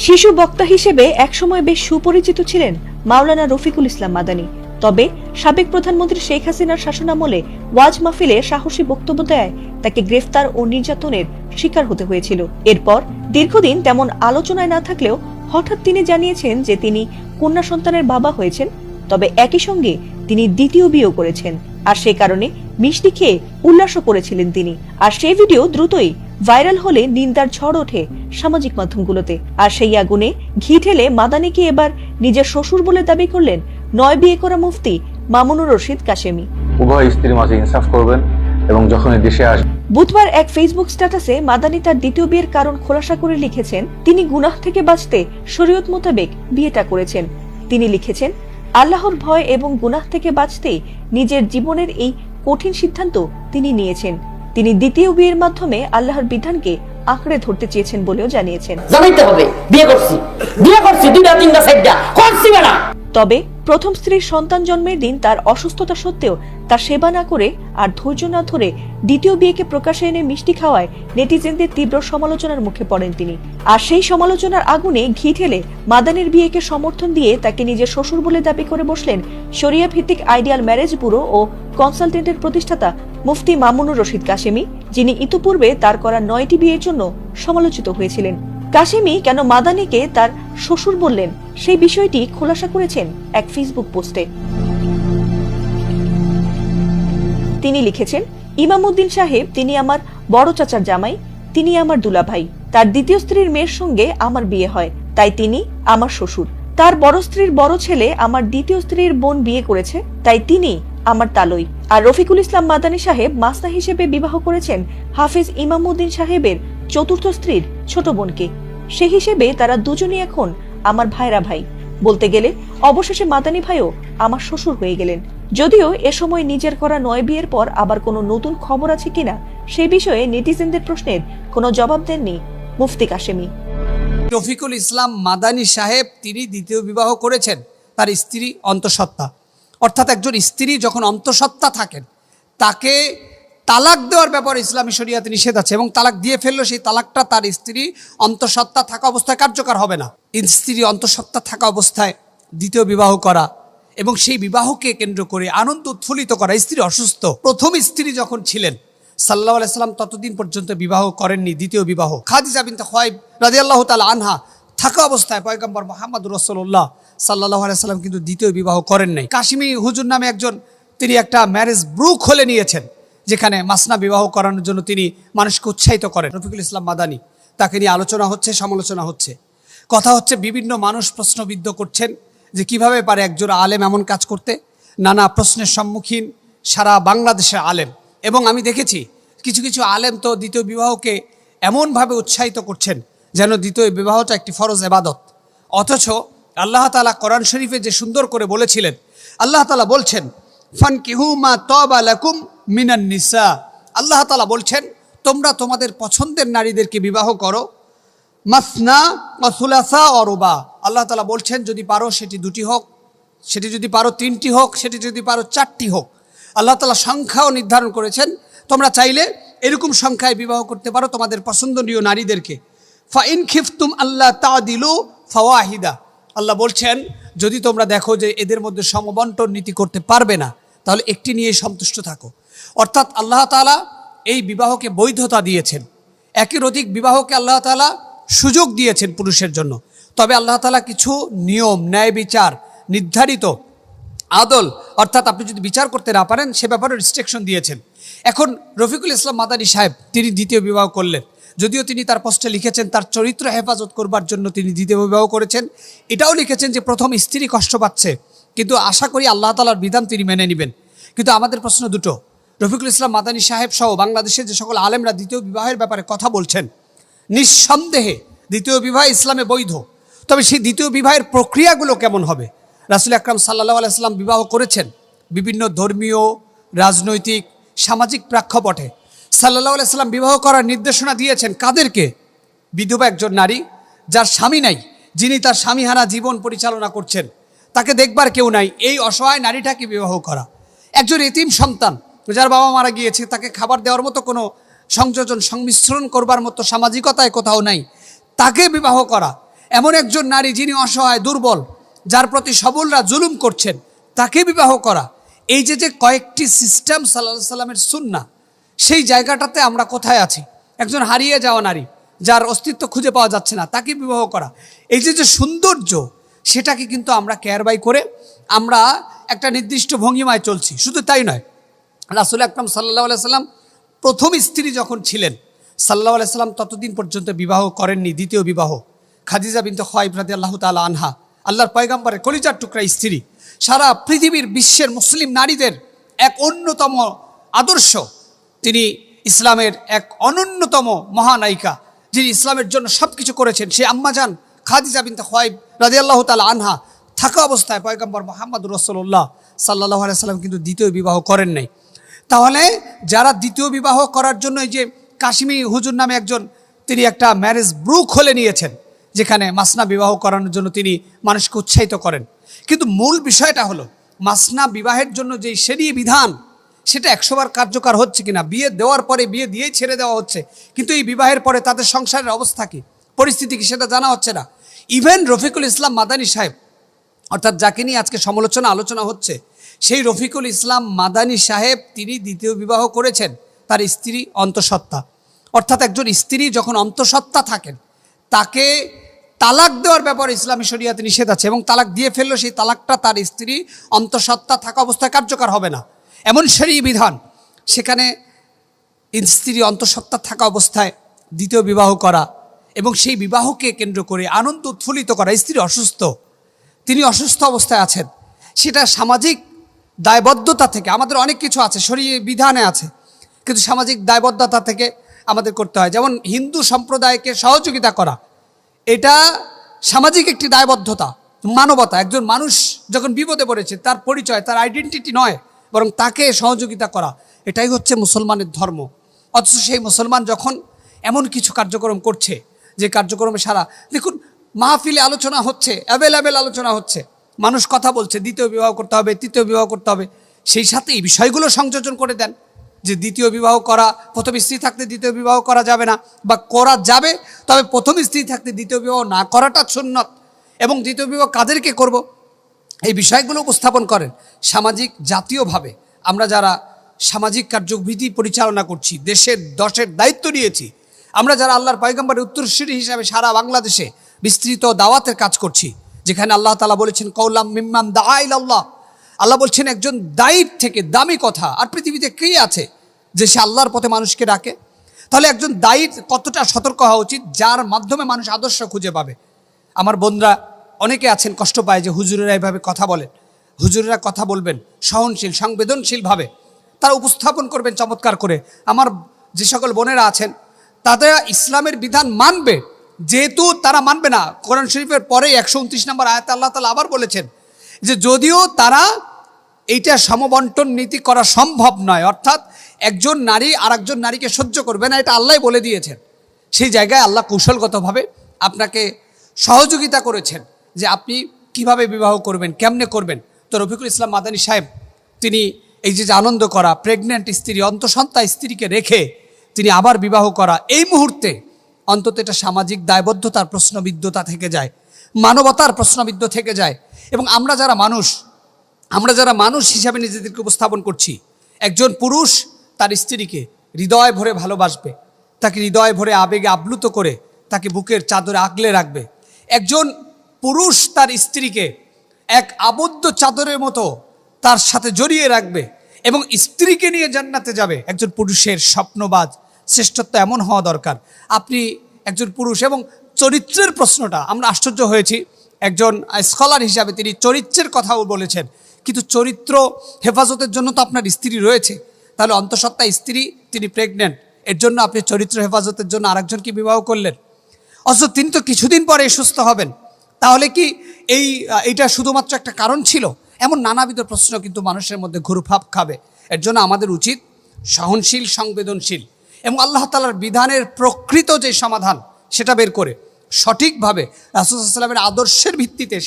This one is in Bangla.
শিশু বক্তা হিসেবে একসময় বেশ সুপরিচিত ছিলেন মাওলানা রফিকুল ইসলাম মাদানী। তবে সাবেক প্রধানমন্ত্রী শেখ হাসিনার শাসনামলে ওয়াজ মাহফিলে সাহসী বক্তব্য দেয় তাকে গ্রেফতার ও নির্যাতনের শিকার হতে হয়েছিল। এরপর দীর্ঘদিন তেমন আলোচনায় না থাকলেও হঠাৎ তিনি জানিয়েছেন যে তিনি কন্যা সন্তানের বাবা হয়েছেন। তবে একই সঙ্গে তিনি দ্বিতীয় বিয়েও করেছেন, আর সে কারণে মিষ্টি খেয়ে উল্লাসও করেছিলেন তিনি। আর সেই ভিডিও দ্রুতই ভাইরাল হলে নিন্দার ঝড় ওঠে সামাজিক মাধ্যমগুলোতে। আর সেই আগুনে ঘি ঢেলে মাদানীকে এবার নিজের শ্বশুর বলে দাবি করলেন নয় বিয়ে করা মুফতি মামুনুর রশিদ কাশেমি। উভয় স্ত্রীর মাঝে ইনসাফ করবেন এবং যখনই দেশে আসবেন। বুধবার এক ফেসবুক স্ট্যাটাসে মাদানী তার দ্বিতীয় বিয়ের কারণ খোলাসা করে লিখেছেন তিনি গুনাহ থেকে বাঁচতে শরীয়ত মোতাবেক বিয়েটা করেছেন। তিনি লিখেছেন, আল্লাহর ভয় এবং গুনাহ থেকে বাঁচতে নিজের জীবনের এই কঠিন সিদ্ধান্ত তিনি নিয়েছেন। তিনি দ্বিতীয় বিয়ের মাধ্যমে আল্লাহর বিধানকে আঁকড়ে ধরতে চেয়েছেন বলেও জানিয়েছেন। জানাইতে হবে বিয়ে করছি দুইটা তিনটা চারটা করছি না। তবে প্রথম স্ত্রীর সন্তান জন্মের দিন তার অসুস্থতা সত্ত্বেও তার সেবা না করে আর ধৈর্য না ধরে দ্বিতীয় বিয়েকে প্রকাশে এনে মিষ্টি খাওয়ায় নেটিজেনদের তীব্র সমালোচনার মুখে পড়েন তিনি। আর সেই সমালোচনার আগুনে ঘি ঢেলে মাদানীর বিয়েকে সমর্থন দিয়ে তাকে নিজের শ্বশুর বলে দাবি করে বসলেন শরিয়া ভিত্তিক আইডিয়াল ম্যারেজ ব্যুরো ও কনসালটেন্টের প্রতিষ্ঠাতা মুফতি মামুনুর রশিদ কাশেমি, যিনি ইতিপূর্বে তার করা 9টি বিয়ের জন্য সমালোচিত হয়েছিলেন। কাশেমি কেন মাদানীকে তার শ্বশুর বললেন সেই বিষয়টি খোলাসা করেছেন এক ফেসবুক পোস্টে। তিনি লিখেছেন, ইমামউদ্দিন সাহেব তিনি আমার বড় চাচার জামাই, তিনি আমার দুলাভাই। তার দ্বিতীয় স্ত্রীর মেয়ের সঙ্গে আমার বিয়ে হয়, তাই তিনি আমার শ্বশুর। তার বড় স্ত্রীর বড় ছেলে আমার দ্বিতীয় স্ত্রীর বোন বিয়ে করেছে, তাই তিনি আমার তালই। আর রফিকুল ইসলাম মাদানী সাহেব মাসনা হিসেবে বিবাহ করেছেন হাফিজ ইমামউদ্দিন সাহেবের চতুর্থ স্ত্রীর ছোট বোনকে। সে হিসেবে তারা দুজনই এখন আমার ভাইরা ভাই। বলতে গেলে অবশেষে মাদানী ভাইও আমার শ্বশুর হয়ে গেলেন। যদিও এ সময় নিজের করা 9 বিয়ের পর আবার কোনো নতুন খবর আছে কিনা সে বিষয়ে নেটিজেনদের প্রশ্নের কোনো জবাব দেননি মুফতি কাশেমি। রফিকুল ইসলাম মাদানী সাহেব তিনি দ্বিতীয় বিবাহ করেছেন তার স্ত্রী অন্তঃসত্ত্বা। অর্থাৎ একজন স্ত্রী যখন অন্তঃসত্ত্বা থাকেন তাকে তালাক দেওয়ার ব্যাপারে ইসলামী শরিয়াতে নিষেধ আছে, এবং তালাক দিয়ে ফেললেও সেই তালাকটা তার স্ত্রী অন্তঃসত্ত্বা থাকা অবস্থায় কার্যকর হবে না। স্ত্রী অন্তঃসত্ত্বা থাকা অবস্থায় দ্বিতীয় বিবাহ করা এবং সেই বিবাহকে কেন্দ্র করে আনন্দ উৎফুল্লিত করা। স্ত্রী অসুস্থ, প্রথম স্ত্রী যখন ছিলেন সাল্লাল্লাহু আলাইহি সাল্লাম ততদিন পর্যন্ত বিবাহ করেননি দ্বিতীয় বিবাহ। খাদিজা বিনতে খুয়াইব রাদিয়াল্লাহু তাআলা আনহা থাকা অবস্থায় পয়গম্বর মুহাম্মদুর রাসূলুল্লাহ সাল্লাল্লাহু আলাইহি সাল্লাম কিন্তু দ্বিতীয় বিবাহ করেন নাই। কাশিমি হুজুর নামে একজন তিনি একটা ম্যারেজ ব্রু খুলে নিয়েছেন, যেখানে মাসনা বিবাহ করানোর জন্য তিনি মানুষকে উৎসাহিত করেন। রফিকুল ইসলাম মাদানী তাকে নিয়ে আলোচনা হচ্ছে, সমালোচনা হচ্ছে, কথা হচ্ছে। বিভিন্ন মানুষ প্রশ্নবিদ্ধ করছেন যে কিভাবে পারে একজন আলেম এমন কাজ করতে। নানা প্রশ্নের সম্মুখীন সারা বাংলাদেশের আলেম, এবং আমি দেখেছি কিছু কিছু আলেম তো দ্বিতীয় বিবাহকে এমনভাবে উৎসাহিত করছেন যেন দ্বিতীয় বিবাহটা একটি ফরজ ইবাদত। অথচ আল্লাহ তাআলা কোরআন শরীফে যে সুন্দর করে বলেছিলেন, আল্লাহ তাআলা বলছেন ফানকিহু মা তাবা লাকুম মিনান নিসা। আল্লাহ তাআলা বলছেন তোমরা তোমাদের পছন্দের নারীদেরকে বিবাহ করো। মাসনা ওয়া সুলাসা ওয়া রুবা। আল্লাহ তাআলা বলছেন যদি পারো সেটি 2টি হোক, সেটি যদি পারো 3টি হোক, সেটি যদি পারো 4টি হোক। আল্লাহ তাআলা সংখ্যাও নির্ধারণ করেছেন, তোমরা চাইলে এরকম সংখ্যায় বিবাহ করতে পারো তোমাদের পছন্দনীয় নারীদেরকে। ফা ইন খিফতুম আল্লাহ তাদিলু ফাওয়াহিদা। আল্লাহ বলছেন যদি তোমরা দেখো যে এদের মধ্যে সমবন্টন নীতি করতে পারবে না, তাহলে একটি নিয়ে সন্তুষ্ট থাকো। অর্থাৎ আল্লাহ তাআলা এই বিবাহকে বৈধতা দিয়েছেন, একের অধিক বিবাহকে আল্লাহ তাআলা সুযোগ দিয়েছেন পুরুষের জন্য। তবে আল্লাহ তাআলা কিছু নিয়ম, ন্যায় বিচার, নির্ধারিত আদল, অর্থাৎ আপনি যদি বিচার করতে না পারেন সে ব্যাপারে রেস্ট্রিকশন দিয়েছেন। এখন রফিকুল ইসলাম মাদানী সাহেব তিনি দ্বিতীয় বিবাহ করলেন, যদিও তিনি তার পোস্টে লিখেছেন তার চরিত্র হেফাজত করবার জন্য তিনি দ্বিতীয় বিবাহ করেছেন। এটাও লিখেছেন যে প্রথম স্ত্রী কষ্ট পাচ্ছে, কিন্তু আশা করি আল্লাহ তাআলার বিধান তিনি মেনে নেবেন। কিন্তু আমাদের প্রশ্ন দুটো, রফিকুল ইসলাম মাদানী সাহেব সহ বাংলাদেশের যে সকল আলেমরা দ্বিতীয় বিবাহের ব্যাপারে কথা বলছেন, নিঃসন্দেহে দ্বিতীয় বিবাহ ইসলামে বৈধ। তবে সেই দ্বিতীয় বিবাহের প্রক্রিয়াগুলো কেমন হবে? রাসূল আকরাম সাল্লাল্লাহু আলাইহি সাল্লাম বিবাহ করেছেন বিভিন্ন ধর্মীয়, রাজনৈতিক, সামাজিক প্রেক্ষাপটে। সাল্লাল্লাহু আলাইহি সাল্লাম বিবাহ করার নির্দেশনা দিয়েছেন কাদেরকে? বিধবা একজন নারী যার স্বামী নাই, যিনি তার স্বামীহারা জীবন পরিচালনা করছেন, তাকে দেখবার কেউ নাই, এই অসহায় নারীটাকে বিবাহ করা। একজন এতিম সন্তান যার বাবা মারা গিয়েছে, তাকে খাবার দেওয়ার মতো কোনো সংযোজন সংমিশ্রণ করবার মতো সামাজিকতায় কোথাও নাই, তাকে বিবাহ করা। এমন একজন নারী যিনি অসহায় দুর্বল, যার প্রতি সবলরা জুলুম করছেন, তাকে বিবাহ করা, এই যে কয়েকটি সিস্টেম সাল্লাল্লাহু সাল্লামের সুন্নাহ, সেই জায়গাটাতে আমরা কোথায় আছি? একজন হারিয়ে যাওয়া নারী যার অস্তিত্ব খুঁজে পাওয়া যাচ্ছে না, তাকে বিবাহ করা, এই যে সৌন্দর্য, সেটাকে কিন্তু আমরা কেয়ারবাই করে আমরা একটা নির্দিষ্ট ভঙ্গিমায় চলছি। শুধু তাই নয়, রাসূল আকরাম সাল্লাল্লাহু আলাইহি সাল্লাম প্রথম স্ত্রী যখন ছিলেন সাল্লাল্লাহু আলাইহি সাল্লাম ততদিন পর্যন্ত বিবাহ করেননি। দ্বিতীয় বিবাহ খাদিজা বিনতে খুয়াইব রাদিয়াল্লাহু তাআলা আনহা, আল্লাহর পয়গম্বরের কলিজার টুকরা স্ত্রী, সারা পৃথিবীর বিশ্বের মুসলিম নারীদের এক অন্যতম আদর্শ। তিনি ইসলামের এক অনন্যতম মহানায়িকা, যিনি ইসলামের জন্য সব কিছু করেছেন। সে আম্মাজান খাদিজা বিনতে খুয়াইব রাদিয়াল্লাহু তাআলা আনহা থাকা অবস্থায় পয়গম্বর মুহাম্মদুর রাসূলুল্লাহ সাল্লাল্লাহু আলাইহি সাল্লাম কিন্তু দ্বিতীয় বিবাহ করেন নাই। তাহলে যারা দ্বিতীয় বিবাহ করার জন্য, এই যে কাশিমি হুজুর নামে একজন, তিনি একটা ম্যারেজ ব্রু খুলে নিয়েছেন, যেখানে মাসনা বিবাহ করানোর জন্য তিনি মানুষকে উৎসাহিত করেন। কিন্তু মূল বিষয়টা হলো মাসনা বিবাহের জন্য যেই শরীয়ী বিধান, সেটা 100 বার কার্যকর হচ্ছে কিনা। বিয়ে দেওয়ার পরে বিয়ে দিয়েই ছেড়ে দেওয়া হচ্ছে, কিন্তু এই বিবাহের পরে তাদের সংসারের অবস্থা কী, পরিস্থিতি কী, সেটা জানা হচ্ছে না। ইভেন রফিকুল ইসলাম মাদানী সাহেব, অর্থাৎ যাকে নিয়ে আজকে আলোচনা হচ্ছে, সেই রফিকুল ইসলাম মাদানী সাহেব তিনি দ্বিতীয় বিবাহ করেছেন। তার স্ত্রী অন্তঃসত্ত্বা, অর্থাৎ একজন স্ত্রী যখন অন্তঃসত্ত্বা থাকেন, তাকে তালাক দেওয়ার ব্যাপারে ইসলামী শরিয়াতে নিষেধ আছে, এবং তালাক দিয়ে ফেললো সেই তালাকটা তার স্ত্রী অন্তঃসত্ত্বা থাকা অবস্থায় কার্যকর হবে না, এমন শরীয়ী বিধান। সেখানে স্ত্রী অন্তঃসত্ত্বা থাকা অবস্থায় দ্বিতীয় বিবাহ করা এবং সেই বিবাহকে কেন্দ্র করে আনন্দ উৎফুল্লিত করা। স্ত্রী অসুস্থ, তিনি অসুস্থ অবস্থায় আছেন, সেটা সামাজিক দায়বদ্ধতা থেকে, আমাদের অনেক কিছু আছে শরীয়ী বিধানে আছে, কিন্তু সামাজিক দায়বদ্ধতা থেকে আমাদের করতে হয়। যেমন হিন্দু সম্প্রদায়কে সহযোগিতা করা, এটা সামাজিক একটি দায়বদ্ধতা, মানবতা। একজন মানুষ যখন বিপদে পড়েছে, তার পরিচয়, তার আইডেন্টিটি নয়, বরং তাকে সহযোগিতা করা, এটাই হচ্ছে মুসলমানের ধর্ম। অথচ সেই মুসলমান যখন এমন কিছু কার্যক্রম করছে, যে কার্যক্রমে সারা দেখুন মাহফিলে আলোচনা হচ্ছে, অ্যাভেলেবেল আলোচনা হচ্ছে, মানুষ কথা বলছে দ্বিতীয় বিবাহ করতে হবে, তৃতীয় বিবাহ করতে হবে, সেই সাথে এই বিষয়গুলো সংযোজন করে দেন যে দ্বিতীয় বিবাহ করা, প্রথম স্ত্রী থাকতে দ্বিতীয় বিবাহ করা যাবে না, বা করা যাবে, তবে প্রথম স্ত্রী থাকতে দ্বিতীয় বিবাহ না করাটা সুন্নত, এবং দ্বিতীয় বিবাহ কাদেরকে করব, এই বিষয়গুলো উপস্থাপন করেন। সামাজিক জাতীয়ভাবে আমরা যারা সামাজিক কার্যবিধি পরিচালনা করছি, দশের দায়িত্ব নিয়েছি, আমরা যারা আল্লাহর পয়গম্বরের উত্তরসূরি হিসাবে সারা বাংলাদেশে বিস্তৃত দাওয়াতের কাজ করছি, যেখানে আল্লাহ তাআলা বলেছেন কওলাম মিম্মান দাআ ইলাল্লাহ, আল্লাহ বলছেন একজন দায়ীর থেকে দামি কথা আর পৃথিবীতে কে আছে যে সে আল্লাহর পথে মানুষকে ডাকে। তাহলে একজন দায়ীর কতটা সতর্ক হওয়া উচিত, যার মাধ্যমে মানুষ আদর্শ খুঁজে পাবে। আমার বোনরা অনেকে আছেন কষ্ট পায় যে হুজুরেরা এইভাবে কথা বলেন, হুজুরেরা কথা বলবেন সহনশীল সংবেদনশীলভাবে, তারা উপস্থাপন করবেন চমৎকার করে। আমার যে সকল বোনেরা আছেন তারা ইসলামের বিধান মানবে, যেহেতু তারা মানবে না, কোরআন শরীফের পরে 129 নম্বর আয়াতে আল্লাহ তাআলা আবার বলেছেন যে যদিও তারা এইটা সমবন্টন নীতি করা সম্ভব নয়, অর্থাৎ একজন নারী আর একজন নারীকে সহ্য করবে না, এটা আল্লাহ বলে দিয়েছেন। সেই জায়গায় আল্লাহ কৌশলগতভাবে আপনাকে সহযোগিতা করেছেন যে আপনি কিভাবে বিবাহ করবেন, কেমনে করবেন। তো রফিকুল ইসলাম মাদানী সাহেব তিনি এই যে আনন্দ করা, প্রেগনেন্ট স্ত্রী, অন্তঃসত্ত্বা স্ত্রীকে রেখে তিনি আবার বিবাহ করা, এই মুহূর্তে অন্তত এটা সামাজিক দায়বদ্ধতার প্রশ্নবিদ্ধতা থেকে যায়, মানবতার প্রশ্নবিদ্ধ থেকে যায়। এবং আমরা যারা মানুষ হিসাবে নিজেদেরকে উপস্থাপন করছি, একজন পুরুষ তার স্ত্রীকে হৃদয় ভরে ভালোবাসবে, তাকে হৃদয় ভরে আবেগে আপ্লুত করে তাকে বুকের চাদরে আগলে রাখবে। একজন পুরুষ তার স্ত্রীকে এক আবদ্ধ চাদরের মতো তার সাথে জড়িয়ে রাখবে এবং স্ত্রীকে নিয়ে জান্নাতে যাবে। একজন পুরুষের স্বপ্নবাজ শ্রেষ্ঠত্ব এমন হওয়া দরকার। আপনি একজন পুরুষ, এবং চরিত্রের প্রশ্নটা আমরা আশ্চর্য হয়েছি, একজন স্কলার হিসাবে তিনি চরিত্রের কথাও বলেছেন, কিন্তু চরিত্র হেফাজতের জন্য তো আপনার স্ত্রী রয়েছে, তাহলে অন্তঃসত্ত্বা স্ত্রী, তিনি প্রেগনেন্ট, এর জন্য আপনি চরিত্র হেফাজতের জন্য আরেকজনকে বিবাহ করলেন, অথচ তিনি তো কিছুদিন পরে সুস্থ হবেন। তাহলে কি এইটা শুধুমাত্র একটা কারণ ছিল? এমন নানাবিধ প্রশ্ন কিন্তু মানুষের মধ্যে ঘুরপাক খাবে। এর জন্য আমাদের উচিত সহনশীল, সংবেদনশীল এবং আল্লাহ তাআলার বিধানের প্রকৃত যে সমাধান সেটা বের করে সঠিকভাবে রাসূল সাল্লাল্লাহু আলাইহি ওয়াসাল্লামের আদর্শের ভিত্তিতে